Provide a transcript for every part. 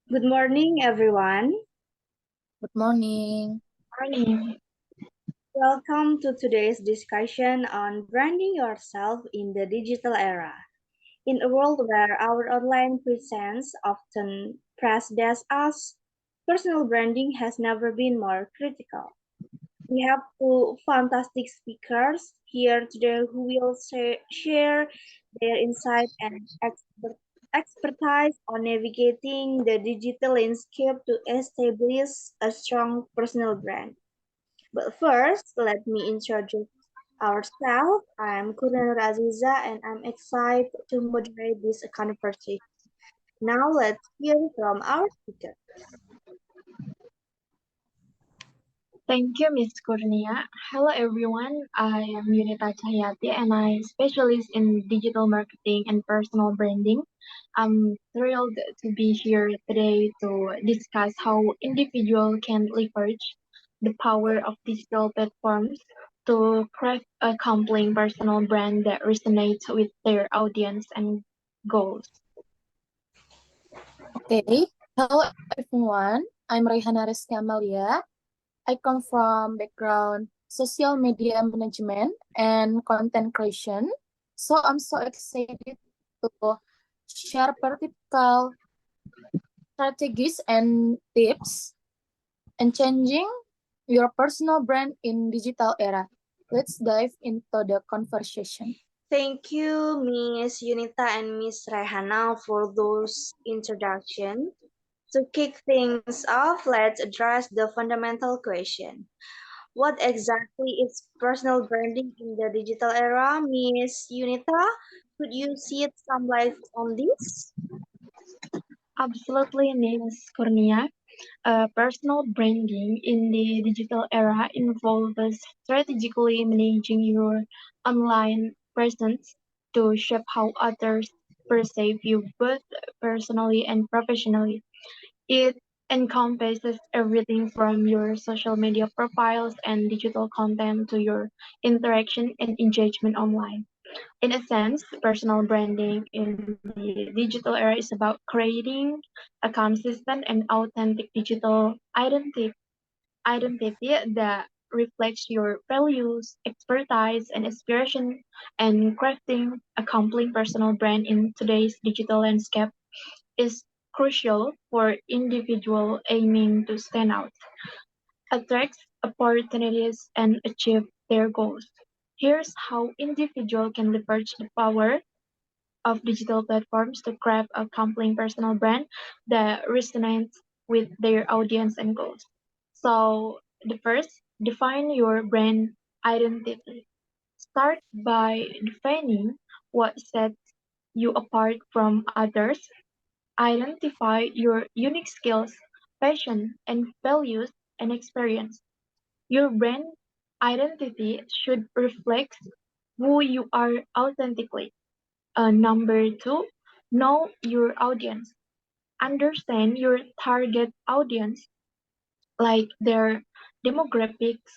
Good morning, everyone. Good morning. Morning. Welcome to today's discussion on branding yourself in the digital era. In a world where our online presence often precedes us, personal branding has never been more critical. We have two fantastic speakers here today who will share their insight and expertise on navigating the digital landscape to establish a strong personal brand. But first, let me introduce ourselves. I'm Kurniaur Aziza and I'm excited to moderate this conversation. Now let's hear from our speaker. Thank you, Miss Kurnia. Hello, everyone. I am Yunita Cahyati, and I specialize in digital marketing and personal branding. I'm thrilled to be here today to discuss how individuals can leverage the power of digital platforms to craft a compelling personal brand that resonates with their audience and goals. Okay. Hello everyone. I'm Reihana Rizky Amalia. I come from background social media management and content creation. So I'm so excited to share practical strategies and tips and changing your personal brand in digital era. Let's dive into the conversation. Thank you, Miss Yunita and Miss Rehana, for those introductions. To kick things off, let's address the fundamental question. What exactly is personal branding in the digital era? Miss Yunita, could you shed some light on this? Absolutely, Miss Kurnia. Personal branding in the digital era involves strategically managing your online presence to shape how others perceive you both personally and professionally. It encompasses everything from your social media profiles and digital content to your interaction and engagement online. In a sense, personal branding in the digital era is about creating a consistent and authentic digital identity that reflects your values, expertise, and aspiration, and crafting a compelling personal brand in today's digital landscape is crucial for individuals aiming to stand out, attract opportunities, and achieve their goals. Here's how individuals can leverage the power of digital platforms to craft a compelling personal brand that resonates with their audience and goals. So, the first, define your brand identity. Start by defining what sets you apart from others. Identify your unique skills, passion, and values and experience. Your brand identity should reflect who you are authentically. Number two, know your audience. Understand your target audience, like their demographics,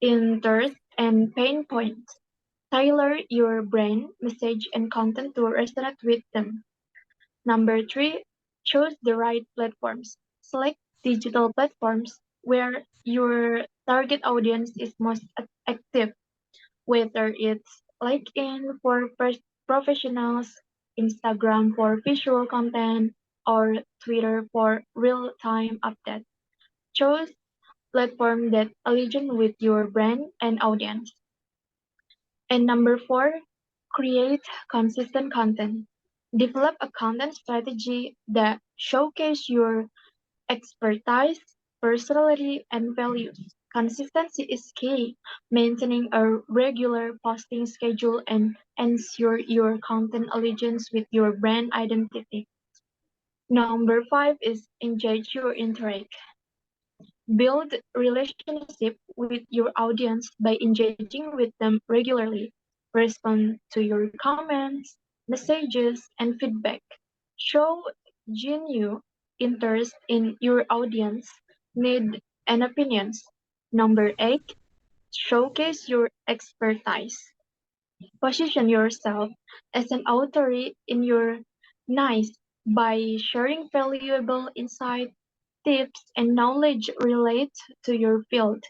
interests, and pain points. Tailor your brand, message, and content to resonate with them. Number three, choose the right platforms. Select digital platforms where your target audience is most active, whether it's LinkedIn for professionals, Instagram for visual content, or Twitter for real-time updates. Choose platform that align with your brand and audience. And number four, create consistent content. Develop a content strategy that showcase your expertise, personality, and values. Consistency is key. Maintaining a regular posting schedule and ensure your content aligns with your brand identity. Number five is engage your interact. Build relationship with your audience by engaging with them regularly. Respond to your comments, messages, and feedback. Show genuine interest in your audience need and opinions. Number eight, showcase your expertise. Position yourself as an authority in your niche. by sharing valuable insight, tips, and knowledge related to your field.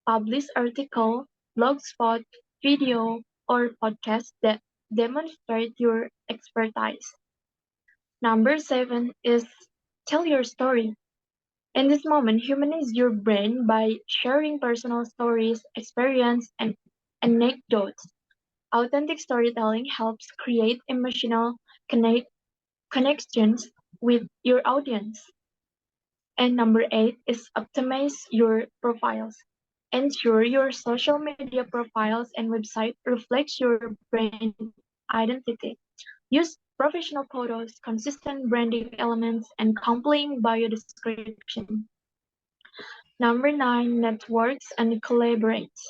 Publish article, blogspot, video, or podcast that demonstrate your expertise. Number 7 is tell your story. In this moment, humanize your brain by sharing personal stories, experience, and anecdotes. Authentic storytelling helps create emotional connections with your audience. And number 8 is optimize your profiles. Ensure your social media profiles and website reflects your brand identity. Use professional photos, consistent branding elements, and compelling bio description. Number 9, networks and collaborates.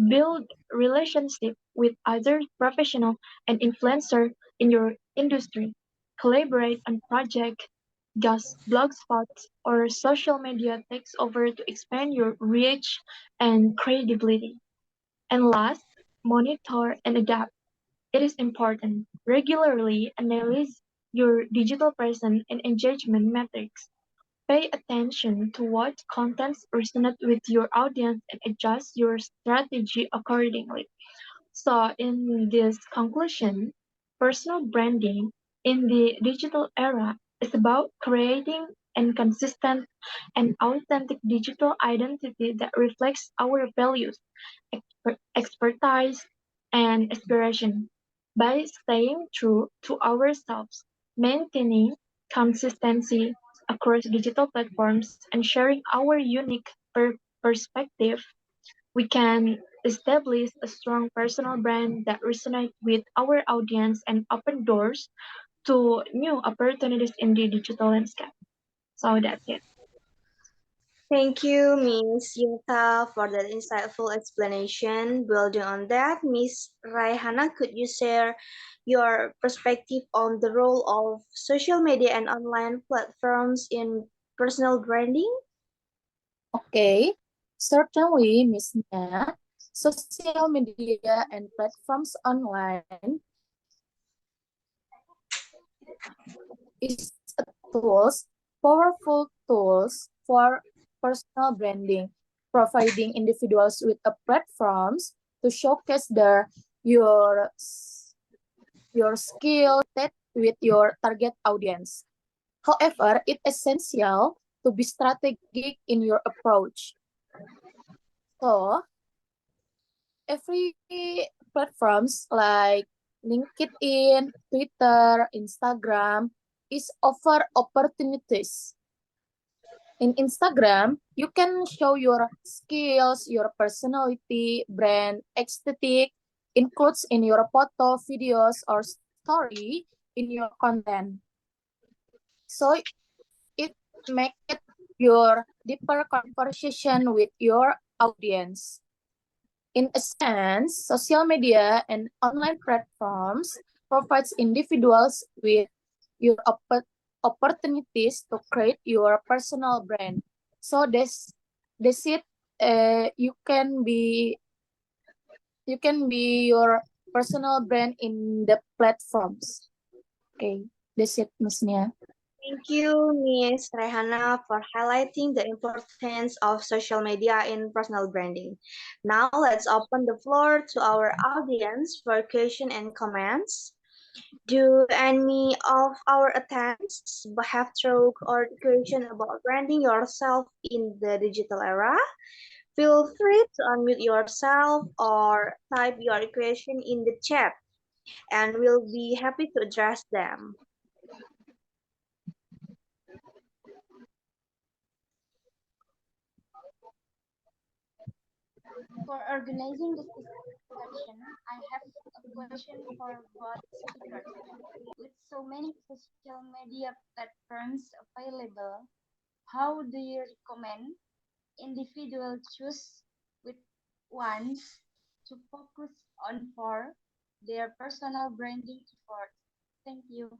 Build relationship with other professional and influencer in your industry. Collaborate on project, just blog spots, or social media takes over to expand your reach and credibility. And last, monitor and adapt. It is important. Regularly analyze your digital presence and engagement metrics. Pay attention to what contents resonate with your audience and adjust your strategy accordingly. So, in this conclusion, personal branding in the digital era is about creating a consistent and authentic digital identity that reflects our values, expertise, and aspiration. By staying true to ourselves, maintaining consistency across digital platforms, and sharing our unique perspective, we can establish a strong personal brand that resonates with our audience and open doors to new opportunities in the digital landscape. So that's it. Thank you, Miss Yunta, for that insightful explanation. Building on that, Miss Raihana, could you share your perspective on the role of social media and online platforms in personal branding? Okay, certainly, Miss Nia. Social media and platforms online is a tools, powerful tools for personal branding, providing individuals with a platforms to showcase your skill that with your target audience. However, it's essential to be strategic in your approach. So, every platforms like LinkedIn, Twitter, Instagram is offer opportunities. In Instagram, you can show your skills, your personality, brand, aesthetic, includes in your photo, videos, or story in your content. So it make it your deeper conversation with your audience. In a sense, social media and online platforms provides individuals with your opportunities to create your personal brand. So this it you can be your personal brand in the platforms. Okay, that's it, Miss Nia. Thank you, Miss Raihana, for highlighting the importance of social media in personal branding. Now, let's open the floor to our audience for questions and comments. Do any of our attempts have through or question about branding yourself in the digital era? Feel free to unmute yourself or type your question in the chat, and we'll be happy to address them. For organizing this discussion, I have a question for both speakers. With so many social media platforms available, how do you recommend individuals choose which ones to focus on for their personal branding efforts? Thank you.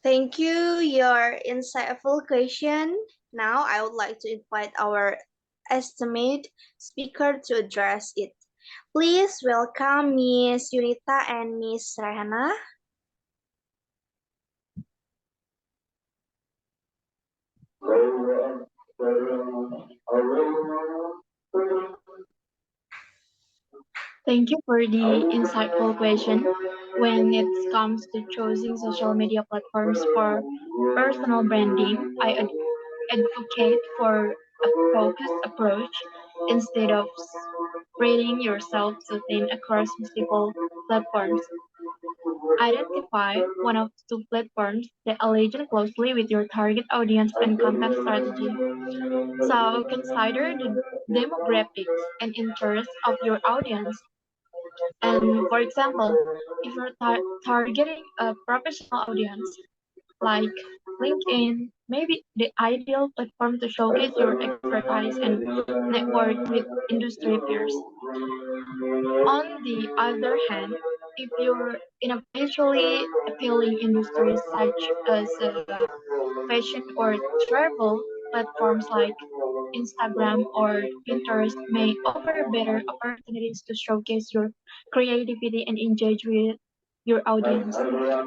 Thank you, your insightful question. Now, I would like to invite our estimate speaker to address it. Please welcome Miss Yunita and Miss Raihana. Thank you for the insightful question. When it comes to choosing social media platforms for personal branding, I advocate for a focused approach instead of spreading yourself so thin across multiple platforms. Identify one of two platforms that align closely with your target audience and content strategy. So consider the demographics and interests of your audience. And for example, if you're targeting a professional audience like LinkedIn, maybe the ideal platform to showcase your expertise and network with industry peers. On the other hand, if you're in a visually appealing industry such as fashion or travel, platforms like Instagram or Pinterest may offer better opportunities to showcase your creativity and engage with your audience.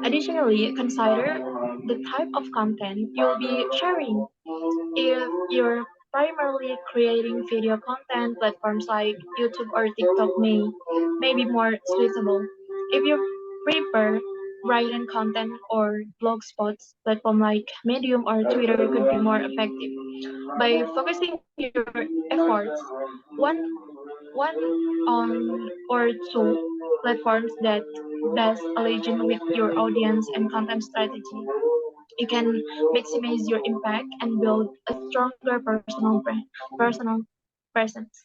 Additionally, consider the type of content you'll be sharing. If you're primarily creating video content, platforms like YouTube or TikTok may be more suitable. If you prefer written content or blog spots, platform like Medium or Twitter could be more effective. By focusing your efforts one one on or two platforms that best align with your audience and content strategy, you can maximize your impact and build a stronger personal presence.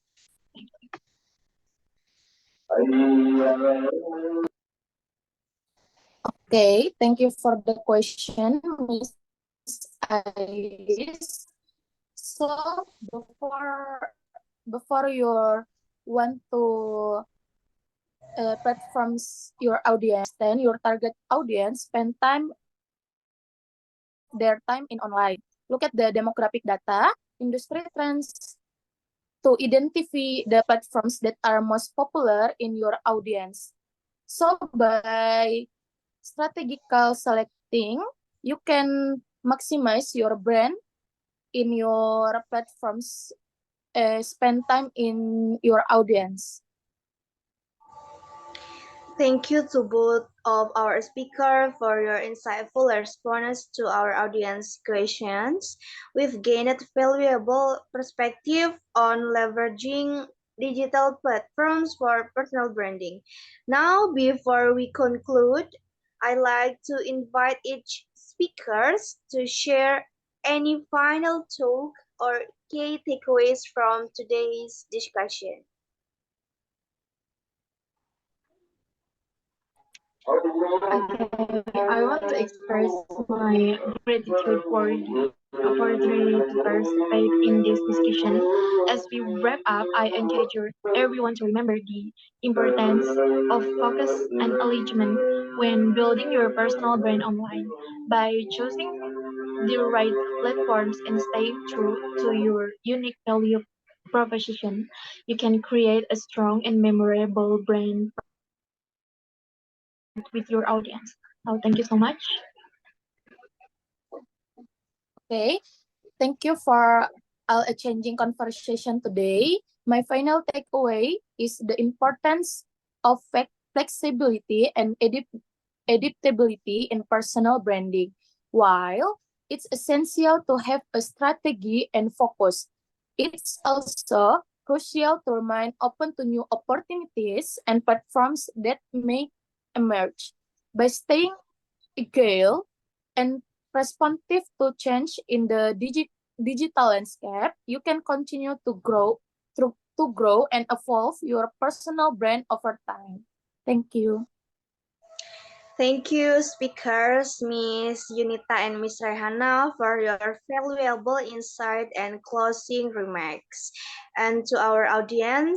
Okay, thank you for the question, Miss Iris. So before you want to platforms your audience, then your target audience spend their time in online. Look at the demographic data, industry trends to identify the platforms that are most popular in your audience. So by strategical selecting, you can maximize your brand in your platforms, spend time in your audience. Thank you to both of our speakers for your insightful responses to our audience questions. We've gained valuable perspective on leveraging digital platforms for personal branding. Now, before we conclude, I'd like to invite each speakers to share any final talk or key takeaways from today's discussion. Okay, I want to express my gratitude for the opportunity to participate in this discussion. As we wrap up, I encourage everyone to remember the importance of focus and alignment when building your personal brand online. By choosing the right platforms and staying true to your unique value proposition, you can create a strong and memorable brand with your audience. So thank you so much. Okay, thank you for our changing conversation today. My final takeaway is the importance of flexibility and adaptability in personal branding. While it's essential to have a strategy and focus, it's also crucial to remain open to new opportunities and platforms that may emerge. By staying agile and responsive to change in the digital landscape, you can continue to grow and evolve your personal brand over time. Thank you. Thank you, speakers, Miss Yunita and Miss Rehana, for your valuable insight and closing remarks. And to our audience,